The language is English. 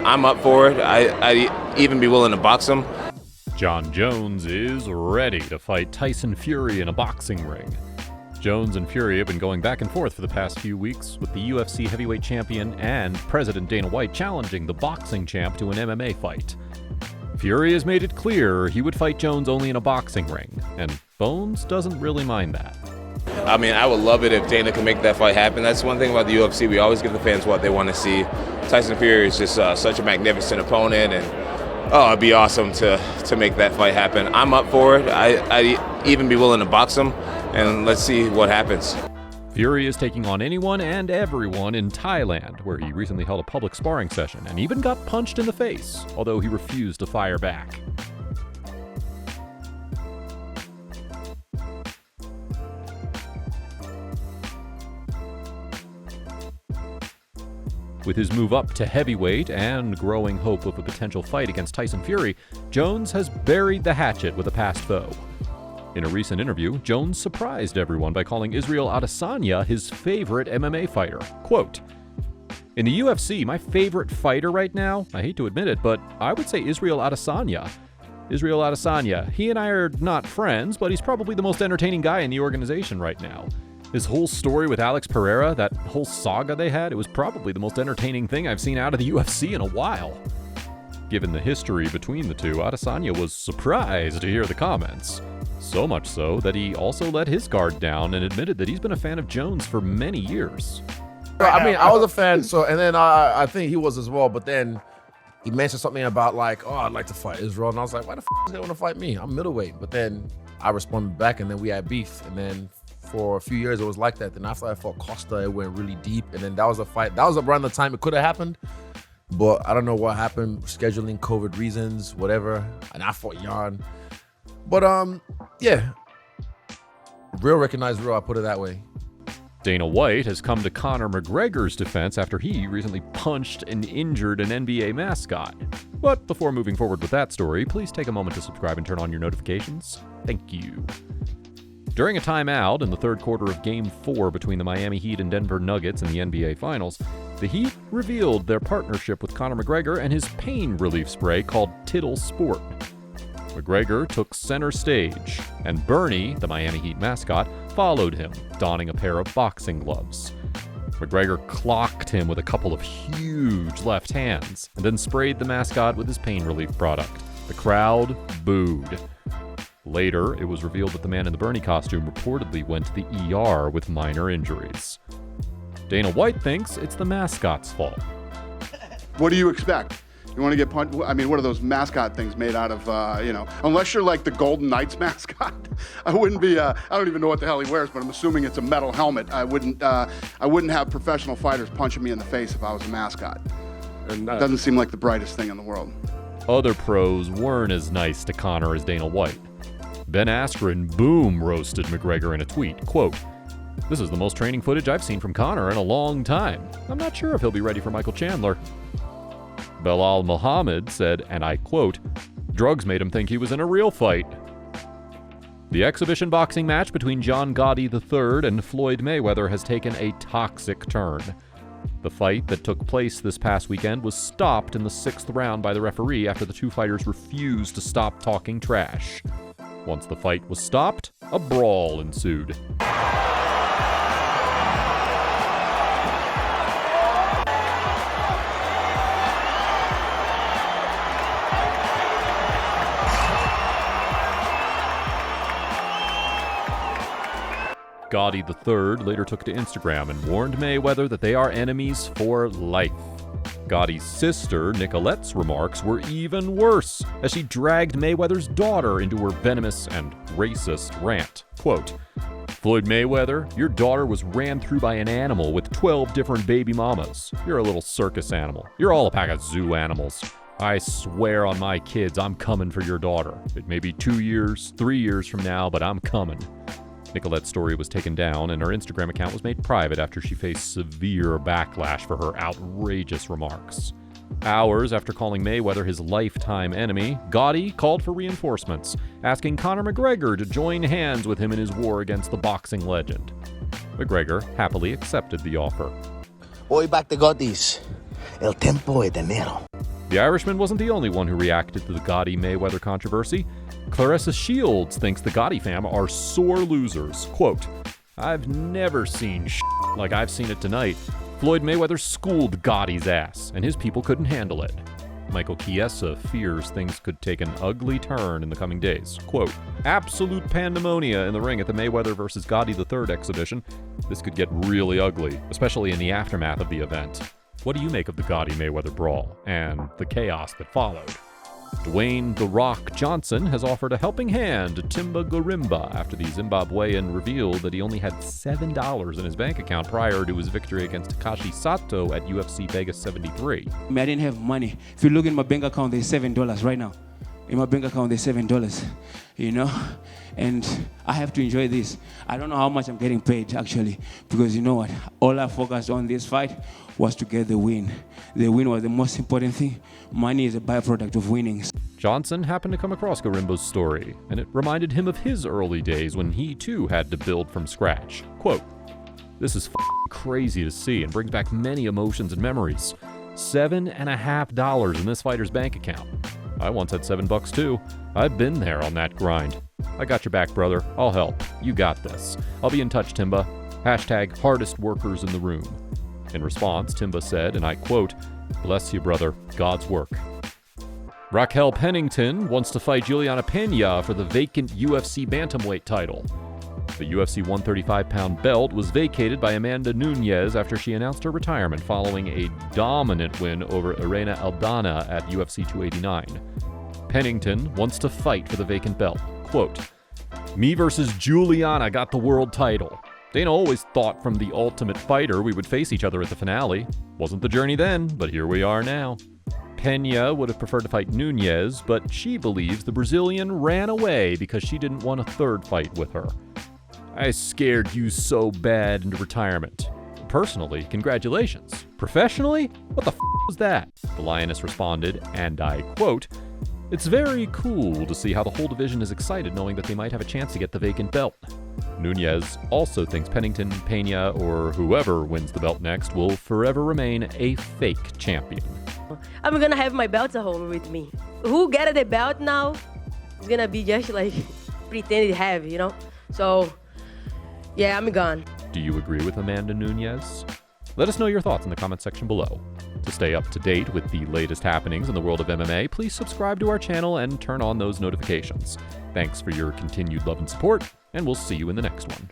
I'm up for it. I'd even be willing to box him. Jon Jones is ready to fight Tyson Fury in a boxing ring. Jones and Fury have been going back and forth for the past few weeks, with the UFC heavyweight champion and President Dana White challenging the boxing champ to an MMA fight. Fury has made it clear he would fight Jones only in a boxing ring, and Bones doesn't really mind that. I mean, I would love it if Dana could make that fight happen. That's one thing about the UFC. We always give the fans what they want to see. Tyson Fury is just such a magnificent opponent, and it'd be awesome to make that fight happen. I'm up for it. I'd even be willing to box him, and let's see what happens. Fury is taking on anyone and everyone in Thailand, where he recently held a public sparring session and even got punched in the face, although he refused to fire back. With his move up to heavyweight and growing hope of a potential fight against Tyson Fury, Jones has buried the hatchet with a past foe. In a recent interview, Jones surprised everyone by calling Israel Adesanya his favorite MMA fighter. Quote, "In the UFC, my favorite fighter right now, I hate to admit it, but I would say Israel Adesanya. Israel Adesanya, he and I are not friends, but he's probably the most entertaining guy in the organization right now. His whole story with Alex Pereira, that whole saga they had, it was probably the most entertaining thing I've seen out of the UFC in a while." Given the history between the two, Adesanya was surprised to hear the comments. So much so that he also let his guard down and admitted that he's been a fan of Jones for many years. I mean, I was a fan, and then I think he was as well, but then he mentioned something about like, oh, I'd like to fight Israel, and I was like, why the f is he want to fight me? I'm middleweight. But then I responded back, and then we had beef, and then for a few years it was like that. Then after I fought Costa, it went really deep, and then that was a fight. That was around the time it could have happened, but I don't know what happened, scheduling, COVID reasons, whatever, and I fought Jan. But yeah, real recognized real, I put it that way. Dana White has come to Conor McGregor's defense after he recently punched and injured an NBA mascot. But before moving forward with that story, please take a moment to subscribe and turn on your notifications. Thank you. During a timeout in the third quarter of Game 4 between the Miami Heat and Denver Nuggets in the NBA Finals, the Heat revealed their partnership with Conor McGregor and his pain relief spray called Tittle Sport. McGregor took center stage, and Bernie, the Miami Heat mascot, followed him, donning a pair of boxing gloves. McGregor clocked him with a couple of huge left hands, and then sprayed the mascot with his pain relief product. The crowd booed. Later, it was revealed that the man in the Bernie costume reportedly went to the ER with minor injuries. Dana White thinks it's the mascot's fault. What do you expect? You want to get punched? I mean, what are those mascot things made out of, unless you're like the Golden Knights mascot. I wouldn't be, I don't even know what the hell he wears, but I'm assuming it's a metal helmet. I wouldn't have professional fighters punching me in the face if I was a mascot. It doesn't seem like the brightest thing in the world. Other pros weren't as nice to Conor as Dana White. Ben Askren boom roasted McGregor in a tweet. Quote, "This is the most training footage I've seen from Conor in a long time. I'm not sure if he'll be ready for Michael Chandler." Belal Muhammad said, and I quote, "Drugs made him think he was in a real fight." The exhibition boxing match between Jon Gotti III and Floyd Mayweather has taken a toxic turn. The fight that took place this past weekend was stopped in the 6th round by the referee after the two fighters refused to stop talking trash. Once the fight was stopped, a brawl ensued. Gotti III later took to Instagram and warned Mayweather that they are enemies for life. Gotti's sister, Nicolette's remarks were even worse, as she dragged Mayweather's daughter into her venomous and racist rant. Quote, "Floyd Mayweather, your daughter was ran through by an animal with 12 different baby mamas. You're a little circus animal. You're all a pack of zoo animals. I swear on my kids, I'm coming for your daughter. It may be 2 years, 3 years from now, but I'm coming." Nicolette's story was taken down, and her Instagram account was made private after she faced severe backlash for her outrageous remarks. Hours after calling Mayweather his lifetime enemy, Gotti called for reinforcements, asking Conor McGregor to join hands with him in his war against the boxing legend. McGregor happily accepted the offer. Hoy back the Gottis. El tempo es de enero. The Irishman wasn't the only one who reacted to the Gotti-Mayweather controversy. Clarissa Shields thinks the Gotti fam are sore losers. Quote, "I've never seen like I've seen it tonight. Floyd Mayweather schooled Gotti's ass, and his people couldn't handle it." Michael Chiesa fears things could take an ugly turn in the coming days. Quote, "Absolute pandemonia in the ring at the Mayweather vs. Gotti III exhibition. This could get really ugly, especially in the aftermath of the event." What do you make of the Gotti-Mayweather brawl and the chaos that followed? Dwayne "The Rock" Johnson has offered a helping hand to Timba Gorimba after the Zimbabwean revealed that he only had $7 in his bank account prior to his victory against Takashi Sato at UFC Vegas 73. I didn't have money. If you look in my bank account, there's $7 right now. In my bank account, there's $7, you know? And I have to enjoy this. I don't know how much I'm getting paid, actually, because you know what? All I focused on this fight was to get the win. The win was the most important thing. Money is a byproduct of winning. Johnson happened to come across Gorimba's story, and it reminded him of his early days when he too had to build from scratch. Quote, "This is crazy to see and brings back many emotions and memories. $7.50 in this fighter's bank account. I once had $7 too. I've been there on that grind. I got your back, brother. I'll help. You got this. I'll be in touch, Timba. Hashtag hardest workers in the room." In response, Timba said, and I quote, "Bless you, brother. God's work." Raquel Pennington wants to fight Julianna Pena for the vacant UFC bantamweight title. The UFC 135-pound belt was vacated by Amanda Nunes after she announced her retirement following a dominant win over Irene Aldana at UFC 289. Pennington wants to fight for the vacant belt. Quote, "Me versus Julianna got the world title. Dana always thought from the Ultimate Fighter we would face each other at the finale. Wasn't the journey then, but here we are now." Pena would have preferred to fight Nunes, but she believes the Brazilian ran away because she didn't want a third fight with her. "I scared you so bad into retirement. Personally, congratulations. Professionally, what the was that?" The Lioness responded, and I quote, "It's very cool to see how the whole division is excited knowing that they might have a chance to get the vacant belt." Nunes also thinks Pennington, Pena, or whoever wins the belt next will forever remain a fake champion. I'm gonna have my belt at home with me. Who get the belt now is gonna be just like pretend to have, you know? So, yeah, I'm gone. Do you agree with Amanda Nunes? Let us know your thoughts in the comment section below. To stay up to date with the latest happenings in the world of MMA, please subscribe to our channel and turn on those notifications. Thanks for your continued love and support, and we'll see you in the next one.